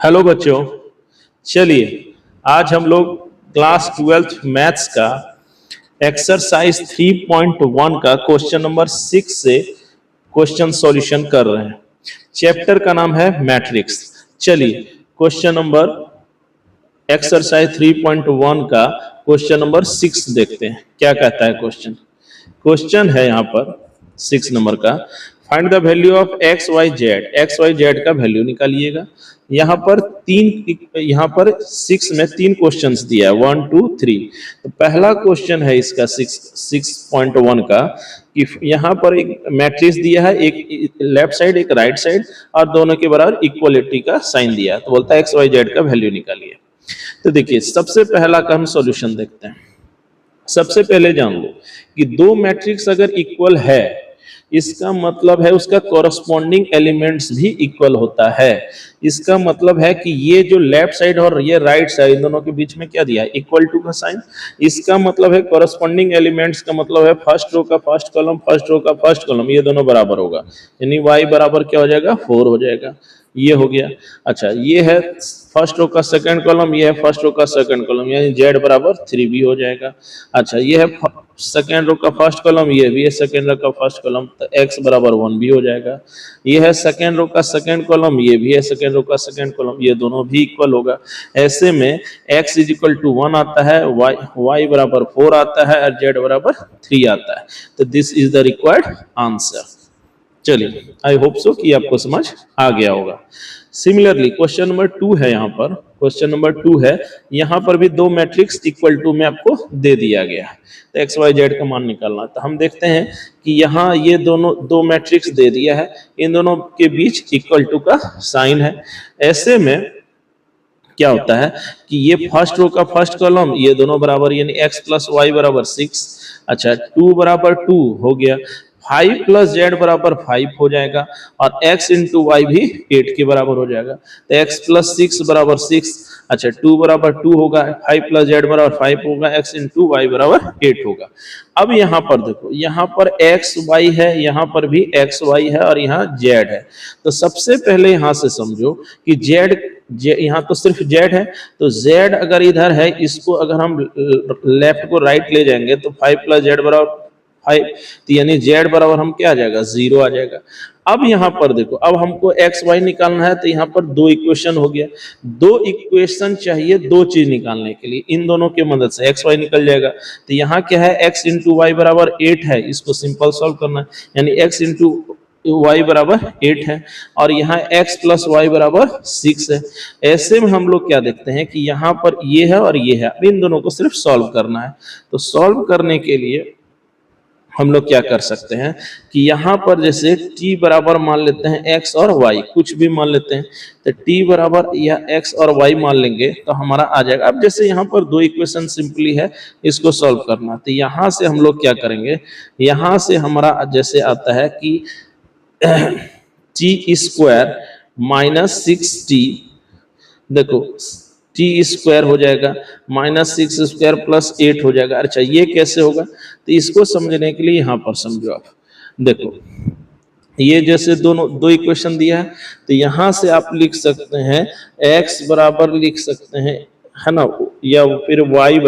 Hello बच्चों, चलिए आज हम लोग क्लास 12th मैथ्स का एक्सरसाइज 3.1 का क्वेश्चन नंबर 6 से क्वेश्चन सॉल्यूशन कर रहे हैं। चैप्टर का नाम है मैट्रिक्स। चलिए क्वेश्चन नंबर एक्सरसाइज 3.1 का क्वेश्चन नंबर 6 देखते हैं क्या कहता है। क्वेश्चन है यहाँ पर 6 नंबर का, find the value of x y z का वैल्यू निकालिएगा। यहाँ पर 6 में 3 क्वेश्चंस दिया है, 1 2 3। तो पहला क्वेश्चन है इसका 6.1 का कि यहाँ पर एक मैट्रिक्स दिया है, एक लेफ्ट साइड एक राइट साइड और दोनों के बराबर इक्वलिटी का साइन दिया है। तो बोलता है एक्स वाई जेड का वैल्यू निकालिए। तो देखिए सबसे पहला का हम सॉल्यूशन देखते हैं। सबसे पहले जान लो कि दो मैट्रिक्स अगर इक्वल है इसका मतलब है उसका कॉरस्पॉन्डिंग एलिमेंट्स भी इक्वल होता है। इसका मतलब है कि ये जो लेफ्ट साइड और ये राइट साइड दोनों के बीच में क्या दिया है, इक्वल टू का साइन। इसका मतलब है कॉरस्पॉन्डिंग एलिमेंट्स का मतलब है फर्स्ट रो का फर्स्ट कॉलम, फर्स्ट रो का फर्स्ट कॉलम, ये दोनों बराबर होगा, यानी y बराबर क्या हो जाएगा 4 हो जाएगा। ये हो गया। अच्छा, ये है फर्स्ट रो का सेकंड कॉलम, ये है फर्स्ट रो का सेकंड कॉलम, यानी z बराबर 3 भी हो जाएगा। अच्छा, ये है सेकंड रो का फर्स्ट कॉलम, ये भी है सेकंड रो का फर्स्ट कॉलम, तो x बराबर 1 भी हो जाएगा। ये है सेकंड रो का सेकंड कॉलम, ये भी है सेकंड रो का सेकंड कॉलम, ये दोनों भी इक्वल होगा। ऐसे में x इज इक्वल टू 1 आता है, y बराबर 4 आता है और z बराबर 3 आता है। तो this is the required answer. चलिए, आई होप सो कि आपको समझ आ गया होगा। सिमिलरली क्वेश्चन नंबर 2 है, क्वेश्चन नंबर 2 है, यहाँ पर भी दो मैट्रिक्स इक्वल टू में आपको दे दिया गया है। तो एक्स वाई जेड का मान निकालना। तो हम देखते हैं कि यहाँ ये दोनों दो मैट्रिक्स दे दिया है, इन दोनों के बीच इक्वल टू का साइन है। ऐसे में क्या होता है कि ये फर्स्ट रो का फर्स्ट कॉलम, ये दोनों बराबर, यानी x प्लस वाई बराबर 6। अच्छा, 2 बराबर 2 हो गया, 5 प्लस जेड बराबर 5 हो जाएगा और x इंटू वाई भी 8 के बराबर हो जाएगा। तो x प्लस 6 बराबर 6। अच्छा, 2 बराबर 2 होगा, 5 प्लस जेड बराबर 5 होगा, x इंटू वाई बराबर 8 होगा। अब यहाँ पर देखो, यहाँ पर एक्स वाई है, यहाँ पर भी एक्स वाई है और यहाँ जेड है। तो सबसे पहले यहाँ से समझो कि जेड यहाँ तो सिर्फ जेड है, तो जेड अगर इधर है, इसको अगर हम लेफ्ट को राइट ले जाएंगे तो 5 प्लस जेड बराबर 5, तो यानी जेड बराबर हम क्या आ जाएगा 0 आ जाएगा। अब यहाँ पर देखो, अब हमको एक्स वाई निकालना है, तो यहाँ पर दो इक्वेशन हो गया। दो इक्वेशन चाहिए दो चीज निकालने के लिए, इन दोनों की मदद से एक्स वाई निकल जाएगा। तो यहाँ क्या है, एक्स इंटू वाई बराबर 8 है, इसको सिंपल सॉल्व करना है, यानी एक्स इंटू y बराबर 8 है और यहाँ x प्लस वाई बराबर 6 है। ऐसे में हम लोग क्या देखते हैं कि यहाँ पर ये है और ये है, इन दोनों को सिर्फ सॉल्व करना है। तो सॉल्व करने के लिए हम लोग क्या कर सकते हैं कि यहाँ पर जैसे t बराबर मान लेते हैं x और y, कुछ भी मान लेते हैं, तो t बराबर या x और y मान लेंगे तो हमारा आ जाएगा। अब जैसे यहाँ पर दो इक्वेशन सिंपली है, इसको सॉल्व करना, तो यहाँ से हम लोग क्या करेंगे, यहाँ से हमारा जैसे आता है कि टी स्क्वायर माइनस 6t, देखो टी स्क्वायर हो जाएगा माइनस 6 स्क्वायर प्लस 8 हो जाएगा। अच्छा, ये कैसे होगा, तो इसको समझने के लिए यहाँ पर समझो आप। देखो ये जैसे दो इक्वेशन दिया है, तो यहाँ से आप लिख सकते हैं x बराबर लिख सकते हैं, है ना, या फिर y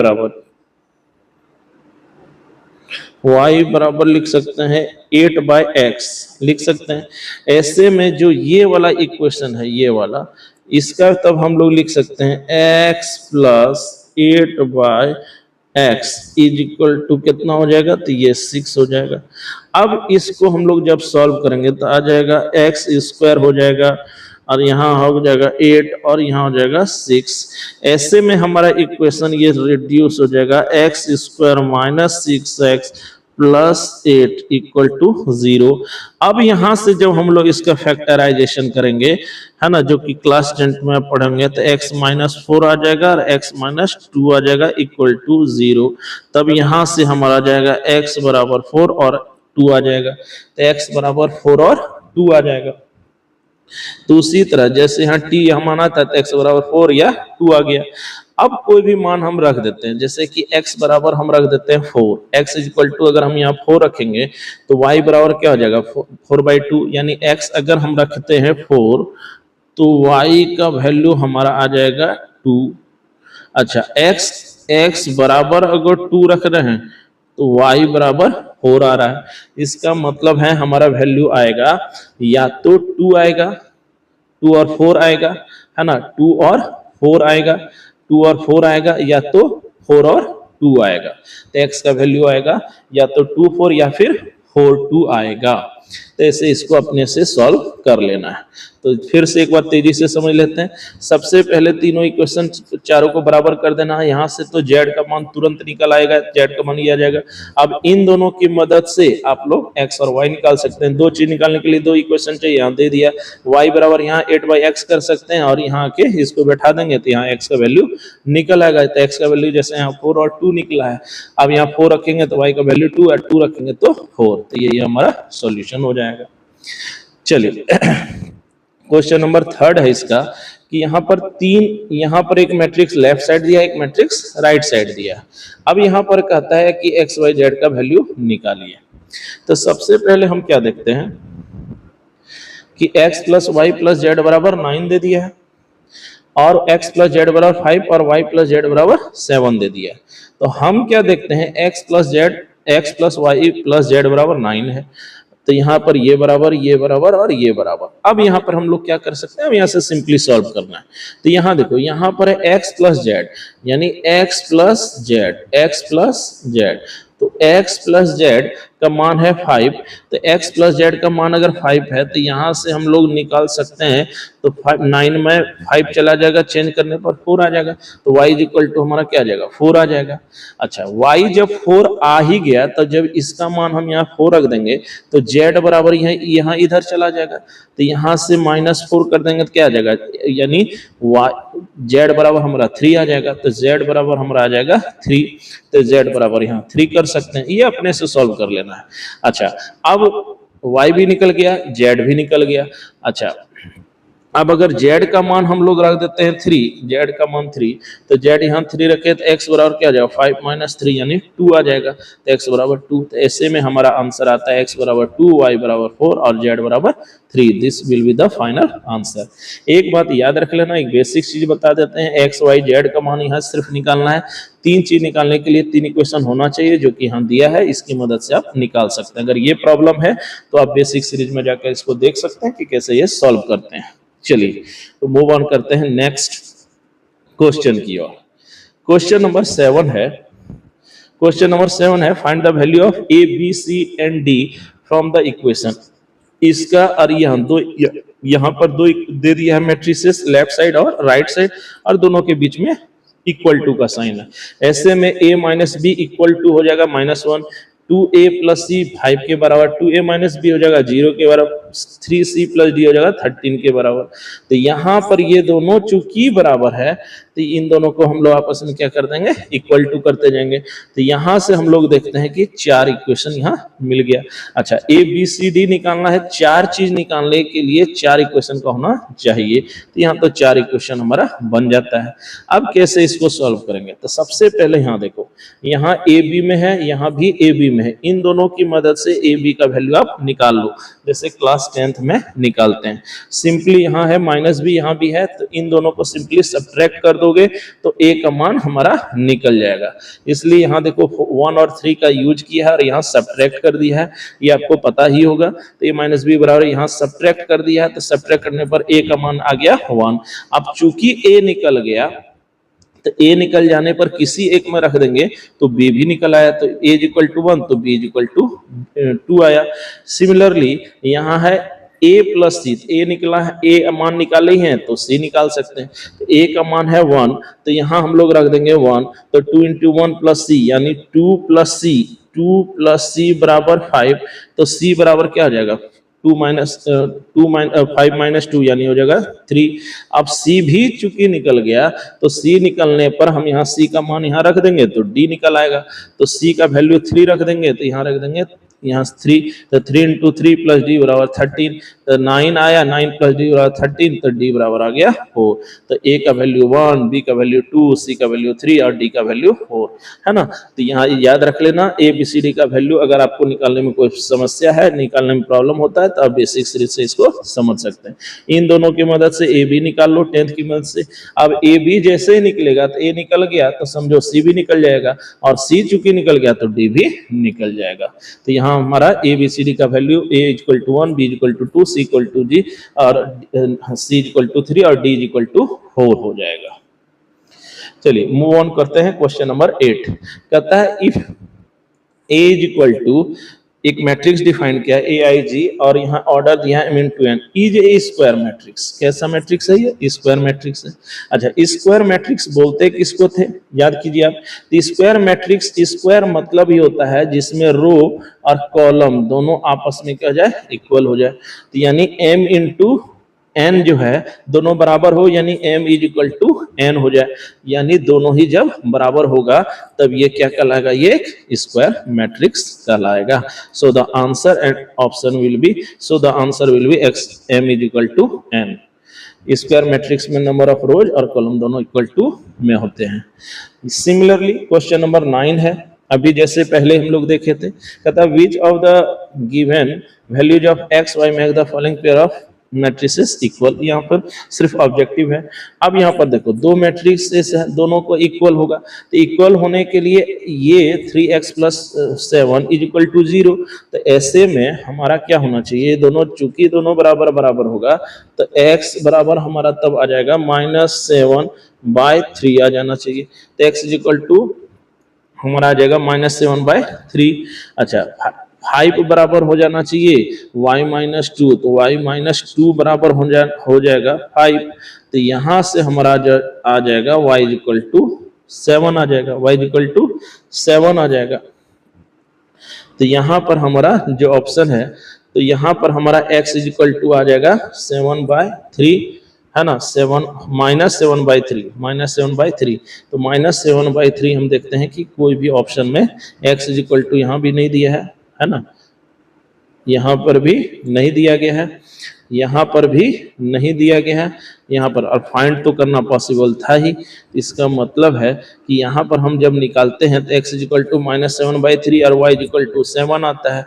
बराबर लिख सकते हैं 8/x लिख सकते हैं। ऐसे में जो ये वाला इक्वेशन है, ये वाला, इसका तब हम लोग लिख सकते हैं x plus 8/x is equal to कितना हो जाएगा, तो ये 6 हो जाएगा। अब इसको हम लोग जब सॉल्व करेंगे तो आ जाएगा x स्क्वायर हो जाएगा और यहाँ हो जाएगा 8 और यहाँ हो जाएगा 6। ऐसे में हमारा इक्वेशन ये रिड्यूस हो जाएगा x square minus 6x plus 8 equal to 0। अब यहाँ से जब हम लोग इसका फैक्टराइजेशन करेंगे, है ना, जो कि क्लास 10 में पढ़ेंगे, तो x माइनस 4 आ जाएगा और x माइनस 2 आ जाएगा इक्वल टू 0। तब यहाँ से हमारा जाएगा x बराबर 4 और 2 आ जाएगा, तो x बराबर 4 और 2 आ जाएगा। तो उसी तरह जैसे यहाँ t हम आना था, तो x बराबर 4 या 2 आ गया। अब कोई भी मान हम रख देते हैं, जैसे कि x बराबर हम रख देते हैं 4, x इज इक्वल टू अगर हम यहाँ 4 रखेंगे तो y बराबर क्या हो जाएगा 4/2, यानी x अगर हम रखते हैं 4 तो y का वैल्यू हमारा आ जाएगा 2। अच्छा, x बराबर अगर 2 रख रहे हैं तो y बराबर 4 आ रहा है। इसका मतलब है हमारा वैल्यू आएगा या तो 2 आएगा, 2 और 4 आएगा, है ना, 2 और 4 आएगा, 2 और 4 आएगा, या तो 4 और 2 आएगा। तो x का वैल्यू आएगा या तो 2 4 या फिर 4 2 आएगा। तो ऐसे इसको अपने से सॉल्व कर लेना है। तो फिर से एक बार तेजी से समझ लेते हैं। सबसे पहले तीनों इक्वेशन चारों को बराबर कर देना है। यहाँ से तो z का मान तुरंत निकल आएगा, z का मान ये आ जाएगा। अब इन दोनों की मदद से आप लोग x और y निकाल सकते हैं। दो चीज निकालने के लिए दो इक्वेशन चाहिए, यहाँ दे दिया। y बराबर यहाँ 8/x कर सकते हैं और यहाँ के इसको बैठा देंगे तो यहाँ x का वैल्यू निकल आएगा। तो x का वैल्यू जैसे यहाँ 4 और 2 निकला है, अब यहाँ 4 रखेंगे तो y का वैल्यू 2 और 2 रखेंगे तो 4। तो ये हमारा सॉल्यूशन हो जाएगा। चलिए क्वेश्चन नंबर 3 है इसका कि यहाँ पर एक मैट्रिक्स लेफ्ट साइड दिया है, एक मैट्रिक्स राइट साइड दिया है। अब यहाँ पर कहता है कि x y z का वैल्यू निकालिए। तो सबसे पहले हम क्या देखते हैं कि x plus y plus z बराबर 9 दे दिया है और x प्लस जेड बराबर 5 और y प्लस जेड बराबर 7 दे दिया है। तो हम क्या देखते हैं, x plus y plus z बराबर 9 है। तो यहाँ पर ये बराबर और ये बराबर। अब यहाँ पर हम लोग क्या कर सकते हैं, अब यहाँ से सिंपली सॉल्व करना है। तो यहाँ देखो, यहाँ पर है x प्लस जेड, यानी x प्लस जेड। तो x प्लस जेड का मान है 5। तो x प्लस जेड का मान अगर 5 है तो यहाँ से हम लोग निकाल सकते हैं। तो 9 में 5 चला जाएगा, चेंज करने पर 4 आ जाएगा। तो y इक्वल टू हमारा क्या आ जाएगा, 4 आ जाएगा। अच्छा, y जब 4 आ ही गया तो जब इसका मान हम यहाँ 4 रख देंगे तो z बराबर यहाँ इधर चला जाएगा। तो यहाँ से -4 कर देंगे तो क्या आ जाएगा, यानी z बराबर हमारा 3 आ जाएगा। तो z बराबर हमारा आ जाएगा 3। तो z बराबर यहाँ 3 कर सकते हैं। ये अपने से सॉल्व कर लेना है। अच्छा, अब y भी निकल गया, z भी निकल गया। अच्छा, अब अगर z का मान हम लोग रख देते हैं 3, z का मान 3, तो z यहाँ 3 रखे तो x बराबर क्या आ जाएगा, 5 - 3 यानी 2 आ जाएगा। तो x बराबर 2। तो ऐसे में हमारा आंसर आता है x बराबर 2, y बराबर 4 और z बराबर 3। This will be the final answer. एक बात याद रख लेना, एक बेसिक चीज बता देते हैं, x y z का मान यहाँ सिर्फ निकालना है। 3 चीज निकालने के लिए 3 इक्वेशन होना चाहिए, जो कि यहाँ दिया है। इसकी मदद से आप निकाल सकते हैं। अगर ये प्रॉब्लम है तो आप बेसिक सीरीज में जाकर इसको देख सकते हैं कि कैसे ये सॉल्व करते हैं। चलिए तो मूव ऑन करते हैं नेक्स्ट क्वेश्चन की ओर। क्वेश्चन नंबर 7 है find the value of a b c and d from the equation. इसका और यहाँ पर दो दे दिया है मैट्रिसेस, लेफ्ट साइड और राइट साइड, और दोनों के बीच में इक्वल टू का साइन है। ऐसे में a minus b equal to हो जाएगा -1, 2a प्लस सी 5 के बराबर, 2a माइनस बी हो जाएगा 0 के बराबर, 3c प्लस डी हो जाएगा 13 के बराबर। तो यहाँ पर ये दोनों चूंकि बराबर है तो इन दोनों को हम लोग आपस में क्या कर देंगे, इक्वल टू करते जाएंगे। तो यहाँ से हम लोग देखते हैं कि 4 इक्वेशन यहाँ मिल गया। अच्छा, a b c d निकालना है, 4 चीज निकालने के लिए 4 इक्वेशन का होना चाहिए। तो यहाँ तो 4 इक्वेशन हमारा बन जाता है। अब कैसे इसको सॉल्व करेंगे, तो सबसे पहले यहाँ देखो, यहाँ a b में है, यहाँ भी a b में है। इन दोनों की मदद से a b का वैल्यू आप निकाल लो, जैसे क्लास 10th में निकालते हैं। सिंपली यहाँ है -b, यहाँ भी है, तो इन दोनों को सिंपली सब्ट्रैक्ट कर दोगे तो a का मान हमारा निकल जाएगा। इसलिए यहाँ देखो 1 और 3 का यूज किया है और यहाँ सब्ट्रैक्ट कर दिया है, ये आपको पता ही होगा। तो a - b बराबर यहाँ सब्ट्रैक्ट कर दिया है, तो सब्ट्रैक्ट करने पर a का मान आ गया 1। अब चूंकि a निकल गया तो a निकल जाने पर किसी एक में रख देंगे तो b भी निकल आया। तो a इक्वल टू 1 तो b इक्वल टू 2 आया। सिमिलरली यहाँ है a प्लस सी, a निकला है, a मान निकाले ही हैं तो c निकाल सकते हैं। तो a का मान है 1, तो यहाँ हम लोग रख देंगे 1। तो 2 × 1 + c यानी 2 + c बराबर 5। तो c बराबर क्या आ जाएगा, 5 - 2 यानी हो जाएगा 3। अब c भी चूंकि निकल गया तो c निकलने पर हम यहाँ c का मान यहाँ रख देंगे तो d निकल आएगा। तो c का वैल्यू 3 रख देंगे तो यहाँ रख देंगे यहाँ 3, तो 3 इंटू 3 प्लस डी बराबर 13, तो 9 आया, 9 प्लस डी बराबर 13, तो डी बराबर आ गया 4। तो ए का वैल्यू 1, बी का वैल्यू 2, सी का वैल्यू 3 और डी का वैल्यू 4 है ना। तो यहाँ याद रख लेना ए बी सी डी का वैल्यू, अगर आपको निकालने में कोई समस्या है, निकालने में प्रॉब्लम होता है, तो आप बेसिक सीरीज से इसको समझ सकते हैं। इन दोनों की मदद से ए बी निकाल लो 10th की मदद से। अब ए बी जैसे ही निकलेगा तो ए निकल गया तो समझो सी भी निकल जाएगा, और सी चूंकि निकल गया तो डी भी निकल जाएगा। तो यहाँ हमारा ए बी सी डी का value A equal to 1, B equal to 2, C equal to G और सी इक्वल टू 3 और डी इक्वल टू 4 हो जाएगा। चलिए मूव ऑन करते हैं। क्वेश्चन नंबर 8 कहता है if a is equal to, एक मैट्रिक्स डिफाइन किया ए आई जी और यहाँ ऑर्डर दिया है m into n, is a square matrix. कैसा मैट्रिक्स है ये? स्क्वायर मैट्रिक्स है। अच्छा, स्क्वायर मैट्रिक्स बोलते किसको थे? याद कीजिए आप। तो स्क्वायर मैट्रिक्स, स्क्वायर मतलब ही होता है जिसमें रो और कॉलम दोनों आपस में क्या हो जाए? इक्वल हो जाए। तो यानी m into n जो है दोनों बराबर हो, यानी m is equal to n हो जाए, यानी दोनों ही जब बराबर होगा तब ये क्या कहलाएगा? ये एक स्क्वायर मैट्रिक्स कहलाएगा। So the answer and option will be, so the answer will be x m is equal to n। Square matrix में नंबर ऑफ रोज और कॉलम दोनों इक्वल टू में होते हैं। सिमिलरली क्वेश्चन नंबर 9 है, अभी जैसे पहले हम लोग देखे थे, कहता है which of the given values of x y make the following pair of matrices equal. यहाँ पर सिर्फ ऑब्जेक्टिव है। अब यहाँ पर देखो दो मैट्रिसेस है, दोनों को इक्वल होगा, तो इक्वल होने के लिए ये 3x plus 7 is equal to 0, तो ऐसे में हमारा क्या होना चाहिए? दोनों चूंकि दोनों बराबर बराबर होगा तो x बराबर हमारा तब आ जाएगा -7/3 आ जाना चाहिए। तो x इज इक्वल टू हमारा आ जाएगा -7/3। अच्छा, 5 बराबर हो जाना चाहिए y-2, तो y-2 बराबर हो जाएगा 5। तो यहां से हमारा आ जाएगा y इक्वल टू 7 आ जाएगा, y इक्वल टू 7 आ जाएगा। तो यहाँ पर हमारा जो ऑप्शन है, तो यहाँ पर हमारा x इक्वल टू आ जाएगा 7/3 है ना, 7/3। तो -7/3 हम देखते हैं कि कोई भी ऑप्शन में x इक्वल टू यहाँ भी नहीं दिया है ना, यहाँ पर भी नहीं दिया गया है, यहाँ पर भी नहीं दिया गया है, यहाँ पर और फाइंड तो करना पॉसिबल था ही। इसका मतलब है कि यहाँ पर हम जब निकालते हैं तो x इक्वल टू -7/3 और y इक्वल टू 7 आता है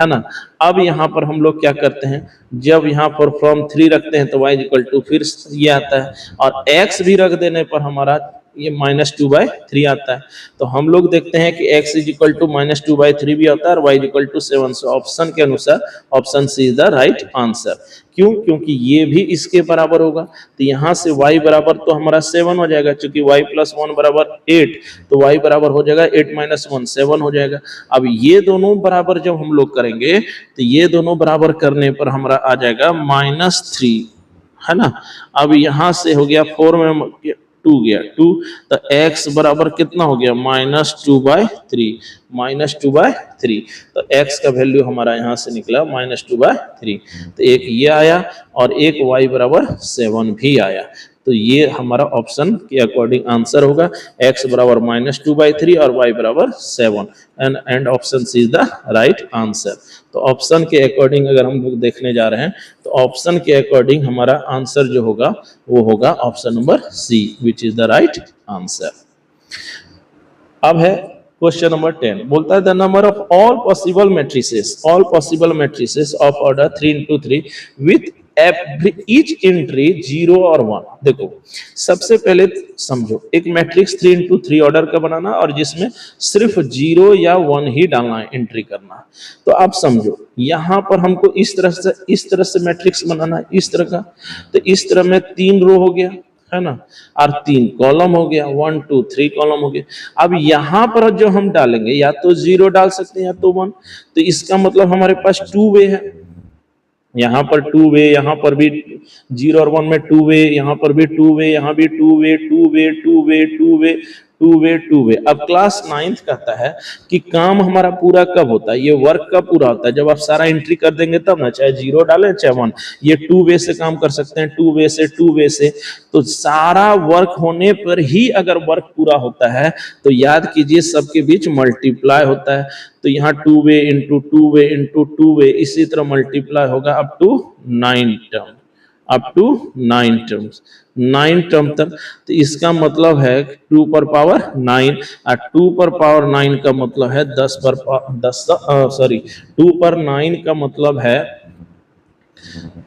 ना। अब यहाँ पर हम लोग क्या करते हैं, जब यहाँ पर फ्रॉम 3 रखते हैं तो y इक्वल टू फिर ये आता है, और x भी रख देने पर हमारा ये -2/3 आता है। तो हम लोग देखते हैं कि x इज इक्वल टू -2/3 भी आता है और y equal to 7। So option के अनुसार option C is the right answer. क्यों? क्योंकि ये भी इसके बराबर होगा, तो यहाँ से y बराबर तो हमारा 7 हो जाएगा, क्योंकि y प्लस 1 बराबर 8, तो y बराबर हो जाएगा 8 - 1 7 हो जाएगा। अब ये दोनों बराबर जब हम लोग करेंगे तो ये दोनों बराबर करने पर हमारा आ जाएगा -3 है ना। अब यहाँ से हो गया 4 में 2 गया 2, तो x बराबर कितना हो गया? -2/3। तो x का वैल्यू हमारा यहाँ से निकला -2/3। तो एक ये आया और एक y बराबर 7 भी आया। तो ये हमारा ऑप्शन के अकॉर्डिंग आंसर होगा, x बराबर -2/3 और y बराबर 7, and option C is the right answer. तो ऑप्शन के अकॉर्डिंग अगर हम लोग देखने जा रहे हैं तो ऑप्शन के अकॉर्डिंग हमारा आंसर जो होगा वो होगा option number C, which is the right answer. अब है क्वेश्चन नंबर 10, बोलता है the number of all possible matrices of order 3 into 3 with each entry 0 और 1। देखो सबसे पहले समझो, एक मैट्रिक्स 3 into 3 ऑर्डर का बनाना और जिसमें सिर्फ 0 या 1 ही डालना है, एंट्री करना। तो आप समझो यहां पर हमको इस तरह से मैट्रिक्स बनाना है, इस तरह का। तो इस तरह में 3 रो हो गया है ना, और 3 कॉलम हो गया, 1 2 3 कॉलम हो गया। अब यहां पर जो हम डालेंगे या तो 0 डाल सकते हैं या तो 1, तो इसका मतलब हमारे पास 2 वे है। यहाँ पर 2 वे, यहाँ पर भी 0 और 1 में 2 वे, यहाँ पर भी 2 वे, यहाँ भी 2 वे, 2 वे, 2 वे, 2 वे, टू वे। अब क्लास 9th कहता है कि काम हमारा पूरा कब होता है, ये वर्क कब पूरा होता है, जब आप सारा एंट्री कर देंगे तब ना, चाहे 0 डालें चाहे 1। ये टू वे से काम कर सकते हैं, टू वे से। तो सारा वर्क होने पर ही अगर वर्क पूरा होता है तो याद कीजिए सबके बीच मल्टीप्लाई होता है। तो यहाँ two way into two way, इसी तरह मल्टीप्लाई होगा up to 9 term, up to 9 terms, 9 term तक। तो इसका मतलब है 2 पर पावर 9, और 2 पर पावर 9 का मतलब है 10 पर 10 सॉरी 2 पर 9 का मतलब है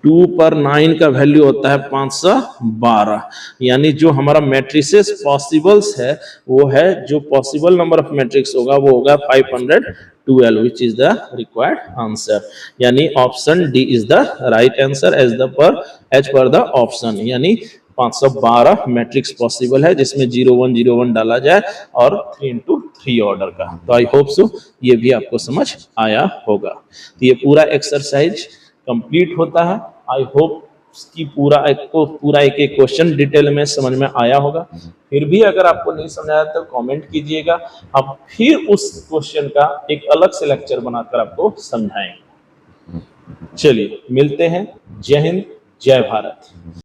2 पर 9 का वैल्यू होता है 512। यानी जो हमारा मैट्रिसेस पॉसिबल्स है वो है, जो पॉसिबल नंबर ऑफ मैट्रिक्स होगा वो होगा 512, which is the required answer। यानी option D is the right answer as per the option. यानी 512 मैट्रिक्स पॉसिबल है जिसमें 0101 डाला जाए और 3x3 ऑर्डर का। तो आई होप सो ये भी आपको समझ आया होगा। तो ये पूरा एक्सरसाइज कंप्लीट होता है। आई होप कि पूरा एक एक क्वेश्चन डिटेल में समझ में आया होगा। फिर भी अगर आपको नहीं समझ आया तो कमेंट कीजिएगा, हम फिर उस क्वेश्चन का एक अलग से लेक्चर बनाकर आपको समझाएंगे। चलिए मिलते हैं। जय हिंद, जय भारत।